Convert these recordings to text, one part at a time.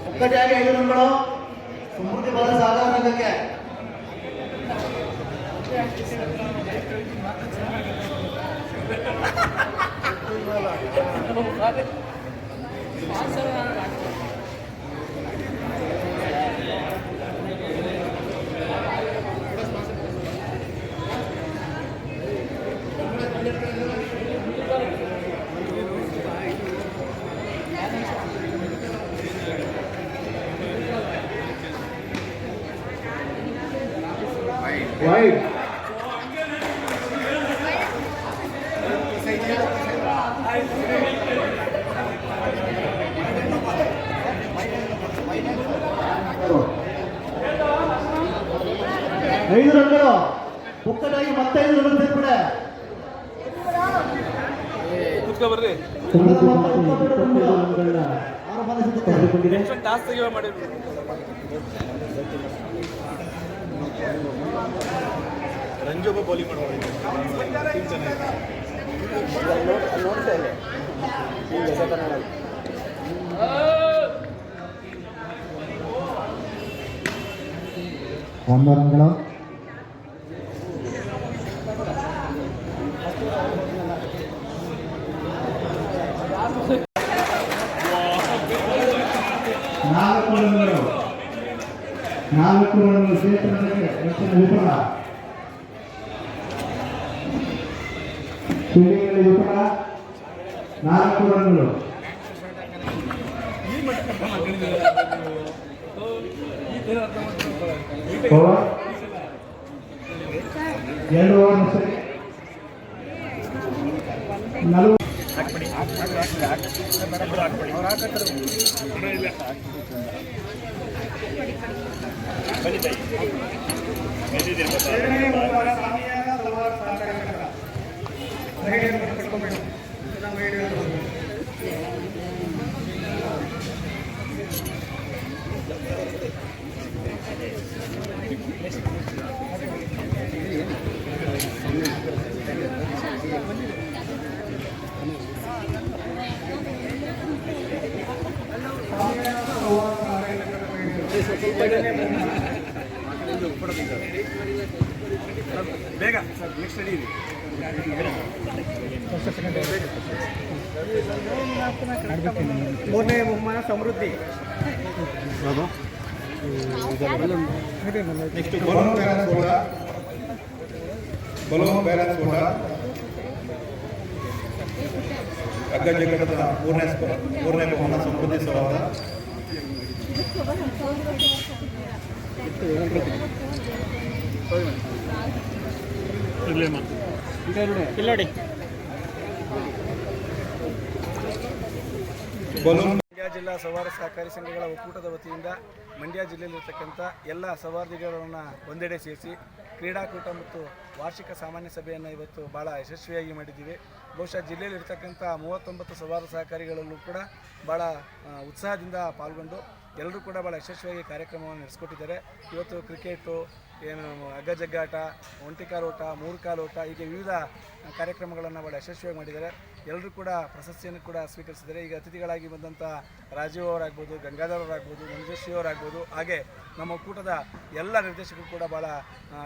ಒಕ್ಕಟಾಗಿ 5 ರನ್ಗಳು ಸಮೃದ್ಧಿ ಬಾಲ ಸಾಗರ ರಂಗಕ್ಕೆ. Right. ಐದು ರನ್ಗಳು ಒಕ್ಕಟಾಗಿ ಮತ್ತೆ 5 ರನ್ ಸೇರ್ಪಡೆ. ಬರ್ರಿ ರಂಜೋಬ ಬೌಲಿಂಗ್ ಒಂದು ರನ್ಗಳು. ನಾಲ್ಕು ರನ್ಗಳು ಸೇರ್ಪಡೆ. ವಿಫಲ ಫೀಲ್ಡಿಂಗ್ನಲ್ಲಿ ವಿಫಲ. 4 ರನ್ಗಳು. ಎರಡು ಓವರ್ ಸರಿ. 40 ಬೇಗ ಸರ್ ನೆಕ್ಸ್ಟ್ ರೆಡಿ ಇದೆ. ಮೂರನೇ ಬಹುಮಾನ ಸಮೃದ್ಧಿ. ನೆಕ್ಸ್ಟ್ ಬಲೂನ್ ಬ್ಯಾಲೆನ್ಸ್ ಓಟ ಅಗ್ಗ ಜಗತ್ತದ ಮೂರನೇ ಬಹುಮಾನ ಸಮೃದ್ಧಿ ಸವಾದ. ಮಂಡ್ಯ ಜಿಲ್ಲಾ ಸವಾರ ಸಹಕಾರಿ ಸಂಘಗಳ ಒಕ್ಕೂಟದ ವತಿಯಿಂದ ಮಂಡ್ಯ ಜಿಲ್ಲೆಯಲ್ಲಿರ್ತಕ್ಕಂಥ ಎಲ್ಲ ಸವಾರಧಿಗಳನ್ನು ಒಂದೆಡೆ ಸೇರಿಸಿ ಕ್ರೀಡಾಕೂಟ ಮತ್ತು ವಾರ್ಷಿಕ ಸಾಮಾನ್ಯ ಸಭೆಯನ್ನು ಇವತ್ತು ಭಾಳ ಯಶಸ್ವಿಯಾಗಿ ಮಾಡಿದ್ದೀವಿ. ಬಹುಶಃ ಜಿಲ್ಲೆಯಲ್ಲಿರ್ತಕ್ಕಂಥ 39 ಸವಾರ ಸಹಕಾರಿಗಳಲ್ಲೂ ಕೂಡ ಭಾಳ ಉತ್ಸಾಹದಿಂದ ಪಾಲ್ಗೊಂಡು ಎಲ್ಲರೂ ಕೂಡ ಭಾಳ ಯಶಸ್ವಿಯಾಗಿ ಕಾರ್ಯಕ್ರಮವನ್ನು ನಡೆಸ್ಕೊಟ್ಟಿದ್ದಾರೆ. ಇವತ್ತು ಕ್ರಿಕೆಟು, ಹಗ್ಗ ಜಗ್ಗಾಟ, ಒಂಟಿಕಾಲೋಟ, 3 ಕಾಲೋಟ ಹೀಗೆ ವಿವಿಧ ಕಾರ್ಯಕ್ರಮಗಳನ್ನು ಭಾಳ ಯಶಸ್ವಿಯಾಗಿ ಮಾಡಿದ್ದಾರೆ. ಎಲ್ಲರೂ ಕೂಡ ಪ್ರಶಸ್ತಿಯನ್ನು ಕೂಡ ಸ್ವೀಕರಿಸಿದ್ದಾರೆ. ಈಗ ಅತಿಥಿಗಳಾಗಿ ಬಂದಂಥ ರಾಜೀವ್ ಅವರಾಗ್ಬೋದು, ಗಂಗಾಧರ್ ಅವರಾಗ್ಬೋದು, ಮಂಜುಶ್ರೀ ಅವರಾಗ್ಬೋದು, ಹಾಗೆ ನಮ್ಮ ಒಕ್ಕೂಟದ ಎಲ್ಲ ನಿರ್ದೇಶಕರು ಕೂಡ ಭಾಳ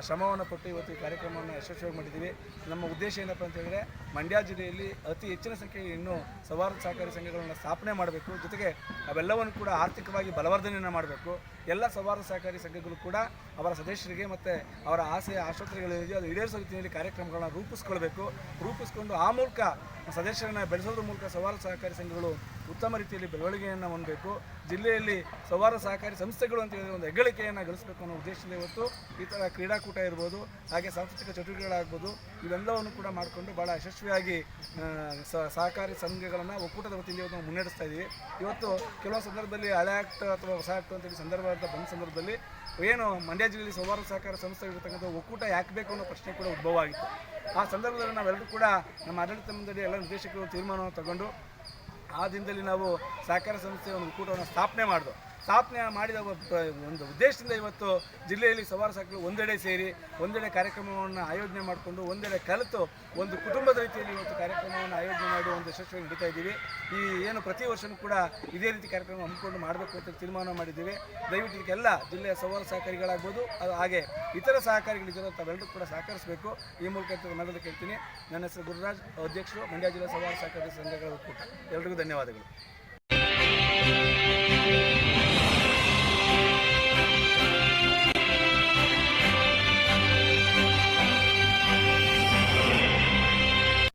ಶ್ರಮವನ್ನು ಪಟ್ಟು ಇವತ್ತು ಈ ಕಾರ್ಯಕ್ರಮವನ್ನು ಯಶಸ್ವಿಯಾಗಿ ಮಾಡಿದ್ದೀವಿ. ನಮ್ಮ ಉದ್ದೇಶ ಏನಪ್ಪ ಅಂತ ಹೇಳಿದರೆ ಮಂಡ್ಯ ಜಿಲ್ಲೆಯಲ್ಲಿ ಅತಿ ಹೆಚ್ಚಿನ ಸಂಖ್ಯೆಯಲ್ಲಿ ಇನ್ನೂ ಸವಾರ ಸಹಕಾರಿ ಸಂಘಗಳನ್ನು ಸ್ಥಾಪನೆ ಮಾಡಬೇಕು. ಜೊತೆಗೆ ಅವೆಲ್ಲವನ್ನು ಕೂಡ ಆರ್ಥಿಕವಾಗಿ ಬಲವರ್ಧನೆಯನ್ನು ಮಾಡಬೇಕು. ಎಲ್ಲ ಸವಾರ ಸಹಕಾರಿ ಸಂಘಗಳು ಕೂಡ ಅವರ ಸದಸ್ಯರಿಗೆ ಮತ್ತು ಅವರ ಆಸೆ ಆಶೋತ್ತರಗಳಿದೆಯೋ ಅದು ಈಡೇರಿಸೋ ರೀತಿಯಲ್ಲಿ ಕಾರ್ಯಕ್ರಮಗಳನ್ನ ರೂಪಿಸ್ಕೊಂಡು ಆ ಮೂಲಕ ಸದಸ್ಯರನ್ನು ಬೆಳೆಸೋದ್ರ ಮೂಲಕ ಸವಾರ ಸಹಕಾರಿ ಸಂಘಗಳು ಉತ್ತಮ ರೀತಿಯಲ್ಲಿ ಬೆಳವಣಿಗೆಯನ್ನು ಹೊಂದಬೇಕು. ಜಿಲ್ಲೆಯಲ್ಲಿ ಸವಾರ ಸಹಕಾರಿ ಸಂಸ್ಥೆಗಳು ಅಂತ ಹೇಳಿದ್ರೆ ಒಂದು ಹೆಗ್ಗಳಿಕೆಯನ್ನು ಗಳಿಸಬೇಕು ಅನ್ನೋ ಉದ್ದೇಶದಿಂದ ಇವತ್ತು ಈ ಥರ ಕ್ರೀಡಾಕೂಟ ಇರ್ಬೋದು, ಹಾಗೆ ಸಾಂಸ್ಕೃತಿಕ ಚಟುವಟಿಕೆಗಳಾಗ್ಬೋದು, ಇವೆಲ್ಲವನ್ನು ಕೂಡ ಮಾಡಿಕೊಂಡು ಭಾಳ ಯಶಸ್ವಿಯಾಗಿ ಸಹಕಾರಿ ಸಂಘಗಳನ್ನು ಒಕ್ಕೂಟದ ವತಿಯಿಂದ ನಾವು ಮುನ್ನಡೆಸ್ತಾ ಇದ್ದೀವಿ. ಇವತ್ತು ಕೆಲವೊಂದು ಸಂದರ್ಭದಲ್ಲಿ ಹಳೆ ಆಕ್ಟ್ ಅಥವಾ ಹೊಸ ಆಕ್ಟ್ ಅಂತೇಳಿ ಸಂದರ್ಭ ಅಂತ ಬಂದ ಸಂದರ್ಭದಲ್ಲಿ ಏನು ಮಂಡ್ಯ ಜಿಲ್ಲೆಯಲ್ಲಿ ಸವಾರ ಸಹಕಾರ ಸಂಸ್ಥೆ ಇರತಕ್ಕಂಥ ಒಕ್ಕೂಟ ಯಾಕೆ ಬೇಕು ಅನ್ನೋ ಪ್ರಶ್ನೆ ಕೂಡ ಉದ್ಭವ ಆಗಿತ್ತು. ಆ ಸಂದರ್ಭದಲ್ಲಿ ನಾವೆಲ್ಲರೂ ಕೂಡ ನಮ್ಮ ಆಡಳಿತ ಮಂಡಳಿ ಎಲ್ಲ ನಿರ್ದೇಶಕರು ತೀರ್ಮಾನವನ್ನು ತಗೊಂಡು ಆ ದಿನದಲ್ಲಿ ನಾವು ಸಹಕಾರ ಸಂಸ್ಥೆಯ ಒಂದು ಒಕ್ಕೂಟವನ್ನು ಸ್ಥಾಪನೆ ಮಾಡಿದ್ವು. ಸ್ಥಾಪನೆ ಮಾಡಿದ ಒಂದು ಉದ್ದೇಶದಿಂದ ಇವತ್ತು ಜಿಲ್ಲೆಯಲ್ಲಿ ಸವಾರ ಸಾಕಲು ಒಂದೆಡೆ ಸೇರಿ ಒಂದೆಡೆ ಕಾರ್ಯಕ್ರಮವನ್ನು ಆಯೋಜನೆ ಮಾಡಿಕೊಂಡು ಒಂದೆಡೆ ಕಲಿತು ಒಂದು ಕುಟುಂಬದ ರೀತಿಯಲ್ಲಿ ಇವತ್ತು ಕಾರ್ಯಕ್ರಮವನ್ನು ಆಯೋಜನೆ ಮಾಡಿ ಒಂದು ಯಶಸ್ವಿಯಾಗಿ ನಡೀತಾ ಇದ್ದೀವಿ. ಈ ಏನು ಪ್ರತಿ ವರ್ಷವೂ ಕೂಡ ಇದೇ ರೀತಿ ಕಾರ್ಯಕ್ರಮ ಹಮ್ಮಿಕೊಂಡು ಮಾಡಬೇಕು ಅಂತ ತೀರ್ಮಾನ ಮಾಡಿದ್ದೀವಿ. ದಯವಿಟ್ಟು ಇದಕ್ಕೆಲ್ಲ ಜಿಲ್ಲೆಯ ಸವಾರ ಸಹಕಾರಿಗಳಾಗ್ಬೋದು, ಹಾಗೆ ಇತರ ಸಹಕಾರಿಗಳಿದ್ದರೂ ತಾವೆಲ್ಲರೂ ಕೂಡ ಸಹಕರಿಸಬೇಕು. ಈ ಮೂಲಕ ನನ್ನದು ಕೇಳ್ತೀನಿ. ನನ್ನ ಹೆಸರು ಗುರುರಾಜ್, ಅಧ್ಯಕ್ಷರು, ಮಂಡ್ಯ ಜಿಲ್ಲಾ ಸವಾರ ಸಹಕಾರಿ ಸಂಘಗಳ ಒಕ್ಕೂಟ. ಎಲ್ರಿಗೂ ಧನ್ಯವಾದಗಳು.